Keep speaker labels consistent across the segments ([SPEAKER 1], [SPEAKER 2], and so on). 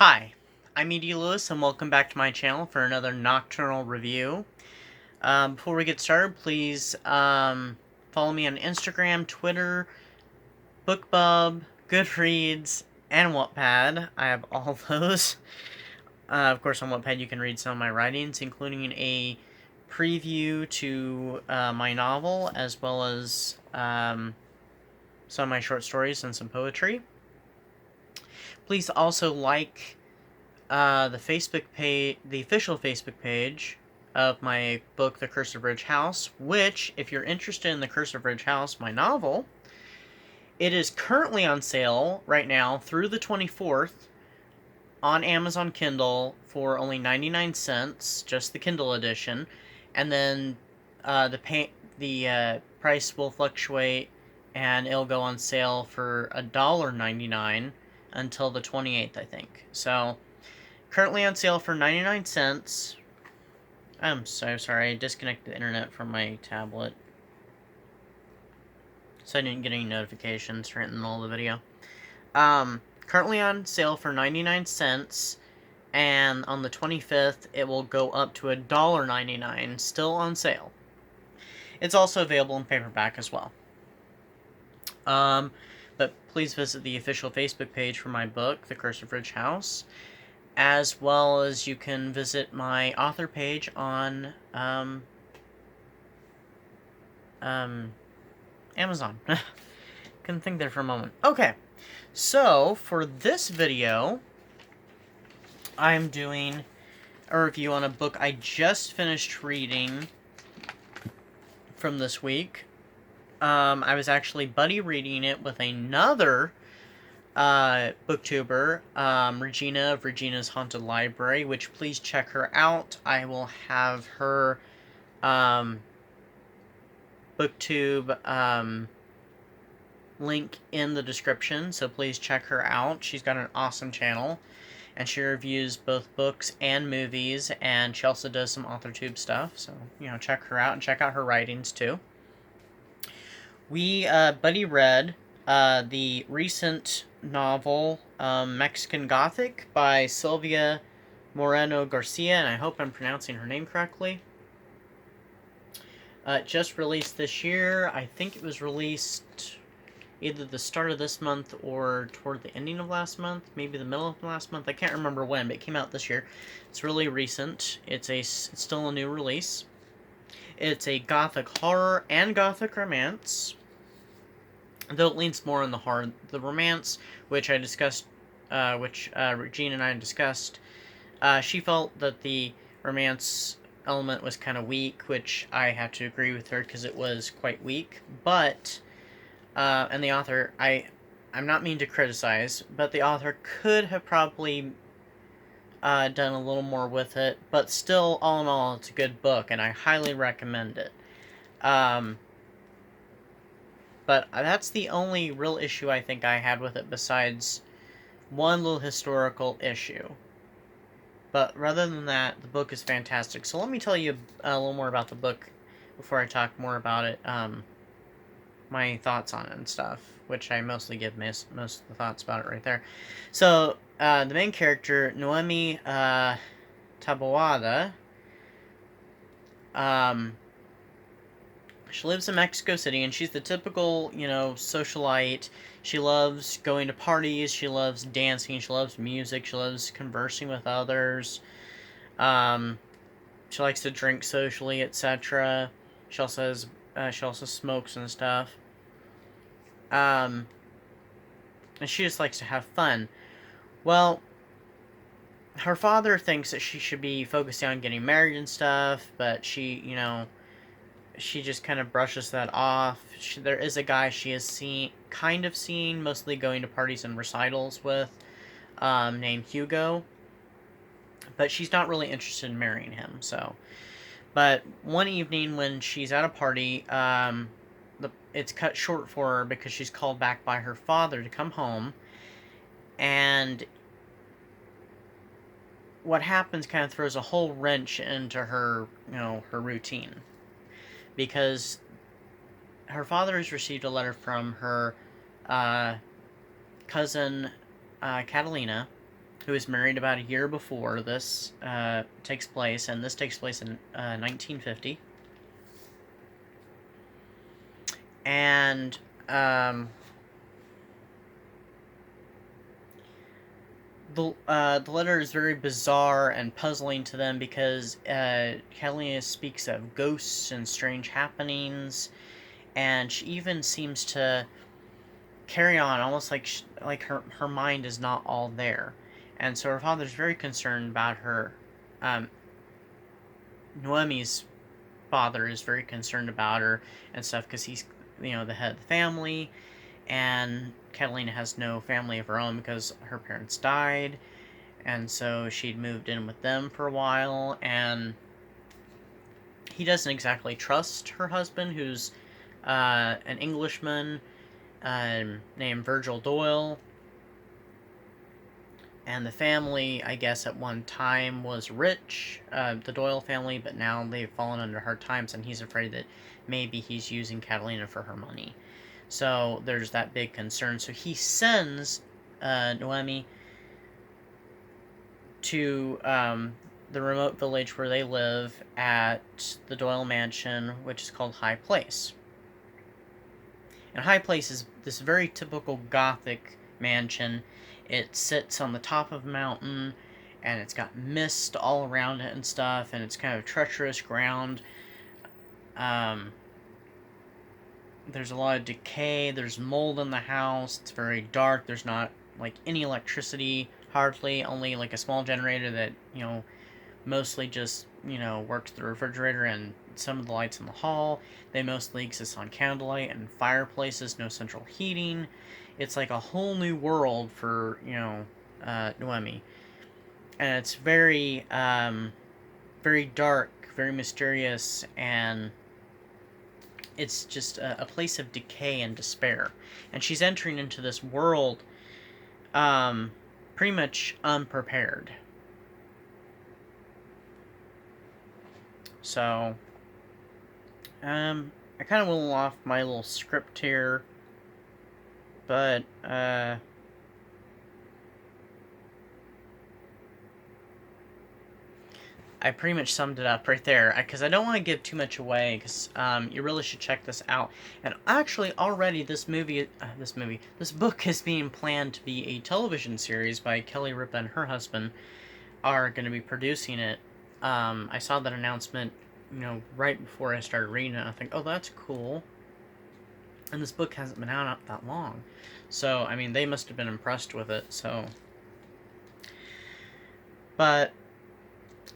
[SPEAKER 1] Hi, I'm E.D. Lewis, and welcome back to my channel for another nocturnal review. Before we get started, please follow me on Instagram, Twitter, Bookbub, Goodreads, and Wattpad. I have all those. Of course, on Wattpad you can read some of my writings, including a preview to my novel, as well as some of my short stories and some poetry. Please also like the Facebook page, the official Facebook page of my book, The Curse of Ridge House, which, if you're interested in The Curse of Ridge House, my novel, it is currently on sale right now through the 24th on Amazon Kindle for only 99 cents, just the Kindle edition, and then the price will fluctuate and it'll go on sale for $1.99 until the 28th, I think. So, currently on sale for 99 cents. I'm so sorry, I disconnected the internet from my tablet, so I didn't get any notifications right in the middle of the video. Currently on sale for 99 cents, and on the 25th it will go up to $1.99, still on sale. It's also available in paperback as well. But please visit the official Facebook page for my book, The Curse of Ridge House, as well as you can visit my author page on Amazon. Couldn't think there for a moment. Okay, so for this video, I'm doing a review on a book I just finished reading from this week. I was actually buddy reading it with another BookTuber, Regina of Regina's Haunted Library, which please check her out. I will have her BookTube link in the description, so please check her out. She's got an awesome channel, and she reviews both books and movies, and she also does some AuthorTube stuff, so, check her out, and check out her writings, too. We, buddy read the recent novel, Mexican Gothic by Silvia Moreno-Garcia, and I hope I'm pronouncing her name correctly. Just released this year. I think it was released either the start of this month or toward the ending of last month, maybe the middle of last month. I can't remember when, but it came out this year. It's really recent. It's still a new release. It's a gothic horror and gothic romance, though it leans more on the horror. The romance, which I discussed, Regina and I discussed, she felt that the romance element was kind of weak, which I have to agree with her because it was quite weak. But, and the author, I'm not mean to criticize, but the author could have probably done a little more with it. But still, all in all, it's a good book, and I highly recommend it. But that's the only real issue I think I had with it, besides one little historical issue. But rather than that, the book is fantastic. So let me tell you a little more about the book before I talk more about it. My thoughts on it and stuff, which I mostly give most of the thoughts about it right there. So the main character, Noemi Taboada, she lives in Mexico City, and she's the typical, socialite. She loves going to parties, she loves dancing, she loves music, she loves conversing with others. She likes to drink socially, etc. She also smokes and stuff. And she just likes to have fun. Well, her father thinks that she should be focusing on getting married and stuff, but she just kind of brushes that off. There is a guy she has seen, mostly going to parties and recitals with, named Hugo. But she's not really interested in marrying him, so. But one evening when she's at a party, it's cut short for her because she's called back by her father to come home. And what happens kind of throws a whole wrench into her, her routine. Because her father has received a letter from her cousin, Catalina, who was married about a year before this takes place, and this takes place in 1950. And the letter is very bizarre and puzzling to them because Catalina speaks of ghosts and strange happenings, and she even seems to carry on almost like her mind is not all there. And so her father's very concerned about her. Noemi's father is very concerned about her and stuff because he's, the head of the family, and Catalina has no family of her own because her parents died, and so she'd moved in with them for a while, and he doesn't exactly trust her husband, who's an Englishman named Virgil Doyle. And the family, I guess, at one time was rich, the Doyle family, but now they've fallen under hard times, and he's afraid that maybe he's using Catalina for her money. So there's that big concern. So he sends Noemi to the remote village where they live at the Doyle mansion, which is called High Place. And High Place is this very typical Gothic mansion. It sits on the top of a mountain, and it's got mist all around it and stuff, and it's kind of treacherous ground. There's a lot of decay, there's mold in the house, it's very dark, there's not, any electricity, hardly, only, a small generator that, mostly just, works the refrigerator and some of the lights in the hall. They mostly exist on candlelight and fireplaces, no central heating. It's like a whole new world for, Noemi. And it's very, very dark, very mysterious, and it's just a place of decay and despair. And she's entering into this world pretty much unprepared. So, I kind of went off my little script here, but, I pretty much summed it up right there, because I don't want to give too much away, because you really should check this out. And actually, already this book is being planned to be a television series by Kelly Ripa and her husband are going to be producing it. I saw that announcement, right before I started reading it. I think, oh, that's cool. And this book hasn't been out that long. So, I mean, they must have been impressed with it, so. But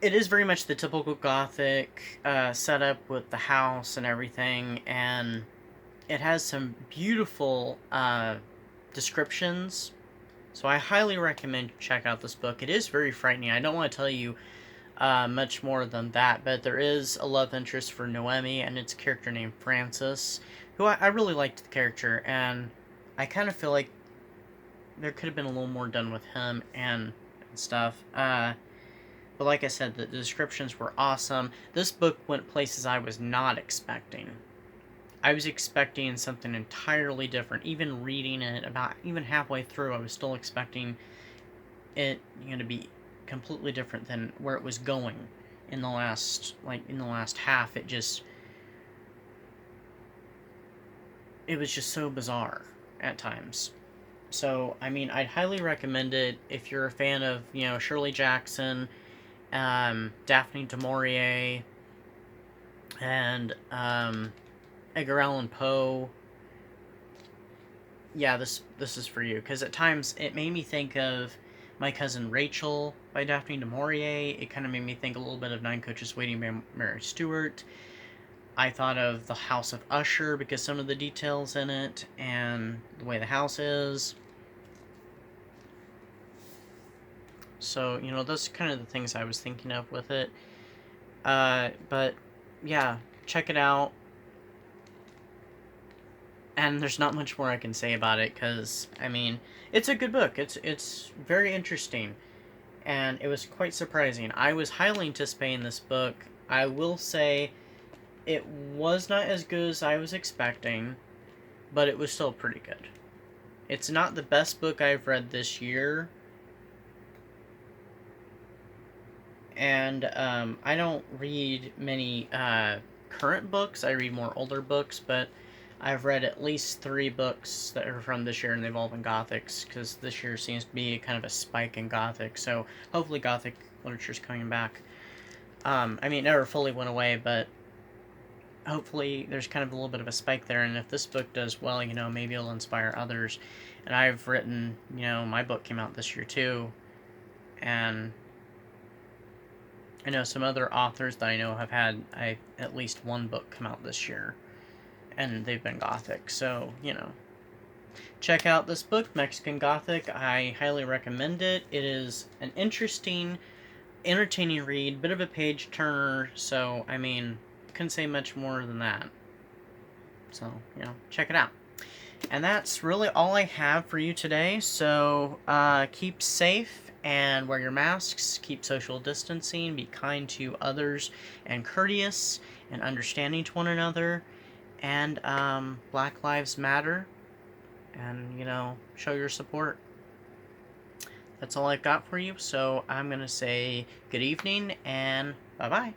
[SPEAKER 1] it is very much the typical Gothic setup with the house and everything, and it has some beautiful descriptions. So I highly recommend you check out this book. It is very frightening. I don't want to tell you much more than that, but there is a love interest for Noemi, and it's a character named Francis, who I really liked the character, and I kind of feel like there could have been a little more done with him and stuff. But like I said, the descriptions were awesome. This book went places I was not expecting. I was expecting something entirely different. Even reading it, even halfway through, I was still expecting it to be completely different than where it was going in the last half. It was just so bizarre at times. So, I mean, I'd highly recommend it if you're a fan of, Shirley Jackson, Daphne du Maurier, and Edgar Allan Poe. Yeah, this is for you, because at times it made me think of My Cousin Rachel by Daphne du Maurier. It kind of made me think a little bit of Nine Coaches Waiting by Mary Stewart. I thought of The House of Usher because some of the details in it and the way the house is. So, those are kind of the things I was thinking of with it. But, yeah, check it out. And there's not much more I can say about it, because, I mean, it's a good book. It's very interesting. And it was quite surprising. I was highly anticipating this book. I will say it was not as good as I was expecting, but it was still pretty good. It's not the best book I've read this year, And I don't read many current books. I read more older books, but I've read at least 3 books that are from this year, and they've all been Gothics, because this year seems to be kind of a spike in Gothic, so hopefully Gothic literature's coming back. I mean, it never fully went away, but hopefully there's kind of a little bit of a spike there, and if this book does well, you know, maybe it'll inspire others. And I've written, you know, my book came out this year too, and I know some other authors that I know have had at least one book come out this year, and they've been Gothic, so, you know. Check out this book, Mexican Gothic. I highly recommend it. It is an interesting, entertaining read, bit of a page turner, so, I mean, couldn't say much more than that. So, you know, check it out. And that's really all I have for you today, so keep safe and wear your masks, keep social distancing, be kind to others and courteous and understanding to one another, and Black Lives Matter, and, you know, show your support. That's all I've got for you, so I'm going to say good evening and bye-bye.